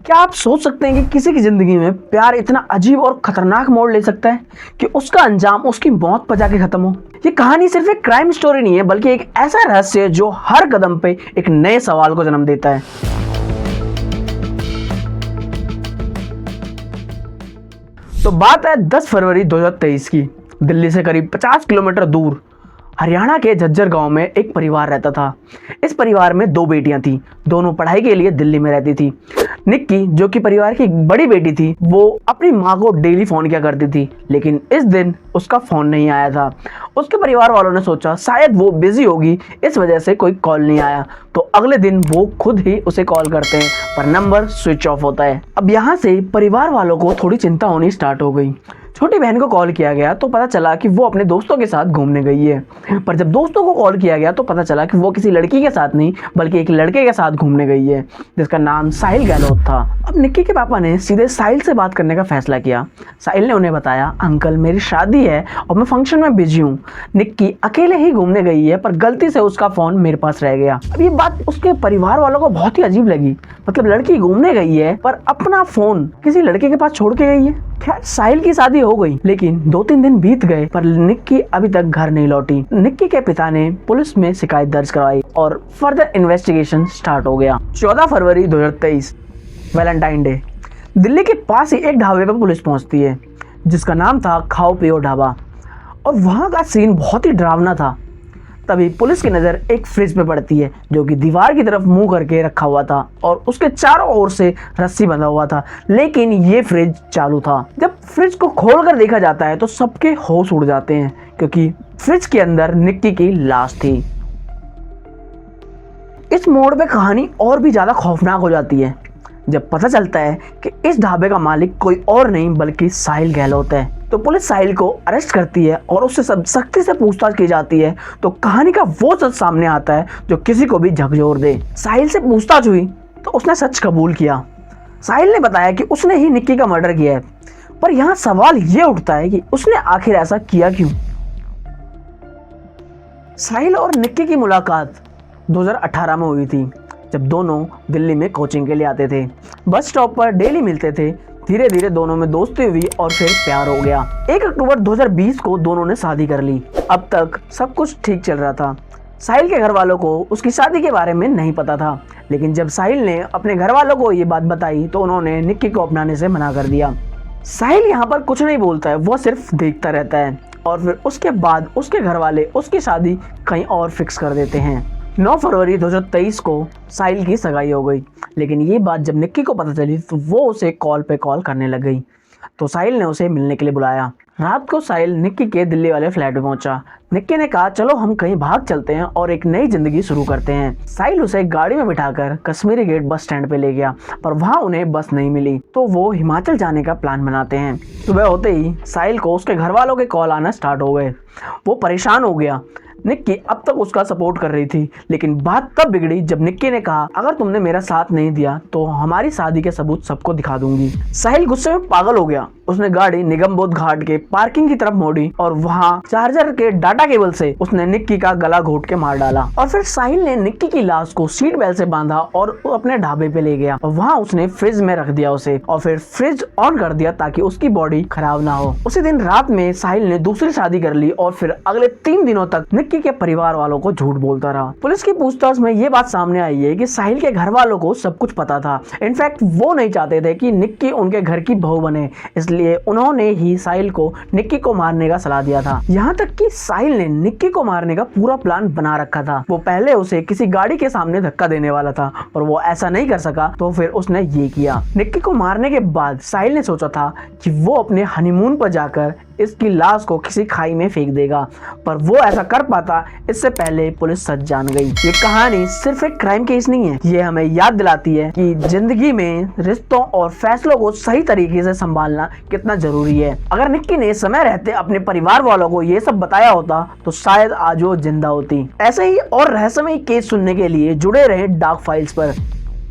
क्या आप सोच सकते हैं कि किसी की ज़िंदगी में प्यार इतना अजीब और ख़तरनाक मोड़ ले सकता है कि उसका अंजाम उसकी मौत पर जाके ख़त्म हो। ये कहानी सिर्फ एक क्राइम स्टोरी नहीं है, बल्कि एक ऐसा रहस्य है जो हर कदम पे एक नए सवाल को जन्म देता है। तो बात है 10 फरवरी 2023 की। दिल्ली से करीब 50 किलोमीटर दूर हरियाणा के झज्जर गांव में एक परिवार रहता था। इस परिवार में 2 बेटियां थीं, दोनों पढ़ाई के लिए दिल्ली में रहती थी। निक्की, जो कि परिवार की बड़ी बेटी थी, वो अपनी माँ को डेली फ़ोन किया करती थी, लेकिन इस दिन उसका फ़ोन नहीं आया था। उसके परिवार वालों ने सोचा शायद वो बिज़ी होगी, इस वजह से कोई कॉल नहीं आया। तो अगले दिन वो खुद ही उसे कॉल करते हैं, पर नंबर स्विच ऑफ होता है। अब यहाँ से परिवार वालों को थोड़ी चिंता होनी स्टार्ट हो गई। छोटी बहन को कॉल किया गया तो पता चला कि वो अपने दोस्तों के साथ घूमने गई है। पर जब दोस्तों को कॉल किया गया तो पता चला कि वो किसी लड़की के साथ नहीं, बल्कि एक लड़के के साथ घूमने गई है, जिसका नाम साहिल गहलोत था। अब निक्की के पापा ने सीधे साहिल से बात करने का फैसला किया। साहिल ने उन्हें बताया, अंकल मेरी शादी है और मैं फंक्शन में बिजी हूँ। निक्की अकेले ही घूमने गई है, पर गलती से उसका फ़ोन मेरे पास रह गया। अब ये बात उसके परिवार वालों को बहुत ही अजीब लगी। मतलब लड़की घूमने गई है पर अपना फ़ोन किसी लड़के के पास छोड़ के गई है। खैर, साहिल की शादी हो गई, लेकिन 2-3 दिन बीत गए पर निक्की अभी तक घर नहीं लौटी। निक्की के पिता ने पुलिस में शिकायत दर्ज करवाई और फर्दर इन्वेस्टिगेशन स्टार्ट हो गया। 14 फरवरी 2023 वैलेंटाइन डे, दिल्ली के पास ही एक ढाबे पर पुलिस पहुंचती है, जिसका नाम था खाओ पियो ढाबा। और वहां का सीन बहुत ही डरावना था। तभी पुलिस की नज़र एक फ्रिज पे पड़ती है, जो कि दीवार की तरफ मुंह करके रखा हुआ था और उसके चारों ओर से रस्सी बंधा हुआ था, लेकिन ये फ्रिज चालू था। जब फ्रिज को खोलकर देखा जाता है तो सबके होश उड़ जाते हैं, क्योंकि फ्रिज के अंदर निक्की की लाश थी। इस मोड़ पे कहानी और भी ज़्यादा खौफनाक हो जाती है जब पता चलता है कि इस ढाबे का मालिक कोई और नहीं बल्कि साहिल गहलोत है। तो पुलिस साहिल को अरेस्ट करती है और उससे सब सख्ती से पूछताछ की जाती है। तो कहानी का वो सच सामने आता है जो किसी को भी झकझोर दे। साहिल से पूछताछ हुई तो उसने सच कबूल किया। साहिल ने बताया कि उसने ही निक्की का मर्डर किया है। पर यहाँ सवाल ये उठता है कि उसने आखिर ऐसा किया क्यों। साहिल और निक्की की मुलाकात 2018 में हुई थी, जब दोनों दिल्ली में कोचिंग के लिए आते थे। बस स्टॉप पर डेली मिलते थे। धीरे धीरे दोनों में दोस्ती हुई और फिर प्यार हो गया। 1 अक्टूबर 2020 को दोनों ने शादी कर ली। अब तक सब कुछ ठीक चल रहा था। साहिल के घर वालों को उसकी शादी के बारे में नहीं पता था, लेकिन जब साहिल ने अपने घर वालों को ये बात बताई तो उन्होंने निक्की को अपनाने से मना कर दिया। साहिल यहाँ पर कुछ नहीं बोलता है, वो सिर्फ देखता रहता है और फिर उसके बाद उसके घर वाले उसकी शादी कहीं और फिक्स कर देते हैं। 9 फरवरी 2023 को साहिल की सगाई हो गई, लेकिन ये बात जब निक्की को पता चली तो वो उसे कॉल पे कॉल करने लग गई। तो साहिल ने उसे मिलने के लिए बुलाया। रात को साहिल निक्की के दिल्ली वाले फ्लैट में पहुंचा। निक्की ने कहा, चलो हम कहीं भाग चलते हैं और एक नई जिंदगी शुरू करते हैं। साहिल उसे गाड़ी में बिठाकर कश्मीरी गेट बस स्टैंड पे ले गया, पर वहाँ उन्हें बस नहीं मिली तो वो हिमाचल जाने का प्लान बनाते हैं। सुबह होते ही साहिल को उसके घर वालों के कॉल आना स्टार्ट हो गए। वो परेशान हो गया। निक्की अब तक उसका सपोर्ट कर रही थी, लेकिन बात तब बिगड़ी जब निक्की ने कहा, अगर तुमने मेरा साथ नहीं दिया तो हमारी शादी के सबूत सबको दिखा दूंगी। साहिल गुस्से में पागल हो गया। उसने गाड़ी निगम बोध घाट के पार्किंग की तरफ मोड़ी और वहां चार्जर के डाटा केबल से उसने निक्की का गला घोट के मार डाला। और फिर साहिल ने निक्की की लाश को सीट बेल्ट से बांधा और अपने ढाबे पे ले गया और वहां उसने फ्रिज में रख दिया उसे, और फिर फ्रिज ऑन कर दिया ताकि उसकी बॉडी खराब ना हो। उसी दिन रात में साहिल ने दूसरी शादी कर ली और फिर अगले 3 दिनों तक निक्की के परिवार वालों को झूठ बोलता रहा। पुलिस की पूछताछ में ये बात सामने आई है कि साहिल के घर वालों को सब कुछ पता था। इनफैक्ट वो नहीं चाहते थे कि निक्की उनके घर की बहू बने, इसलिए उन्होंने ही साहिल को निक्की को मारने का सलाह दिया था। यहाँ तक कि साहिल ने निक्की को मारने का पूरा प्लान बना रखा था। वो पहले उसे किसी गाड़ी के सामने धक्का देने वाला था और वो ऐसा नहीं कर सका तो फिर उसने ये किया। निक्की को मारने के बाद साहिल ने सोचा था कि वो अपने हनीमून पर जाकर इसकी लाश को किसी खाई में फेंक देगा, पर वो ऐसा कर पाता इससे पहले पुलिस सच जान गई। ये कहानी सिर्फ एक क्राइम केस नहीं है, ये हमें याद दिलाती है कि जिंदगी में रिश्तों और फैसलों को सही तरीके से संभालना कितना जरूरी है। अगर निक्की ने समय रहते अपने परिवार वालों को ये सब बताया होता तो शायद आज वो जिंदा होती। ऐसे ही और रहस्यमय केस सुनने के लिए जुड़े रहे डार्क फाइल्स पर,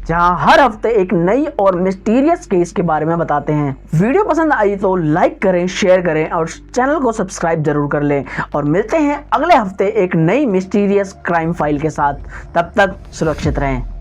जहां हर हफ्ते एक नई और मिस्टीरियस केस के बारे में बताते हैं। वीडियो पसंद आई तो लाइक करें, शेयर करें और चैनल को सब्सक्राइब जरूर कर लें। और मिलते हैं अगले हफ्ते एक नई मिस्टीरियस क्राइम फाइल के साथ। तब तक सुरक्षित रहें।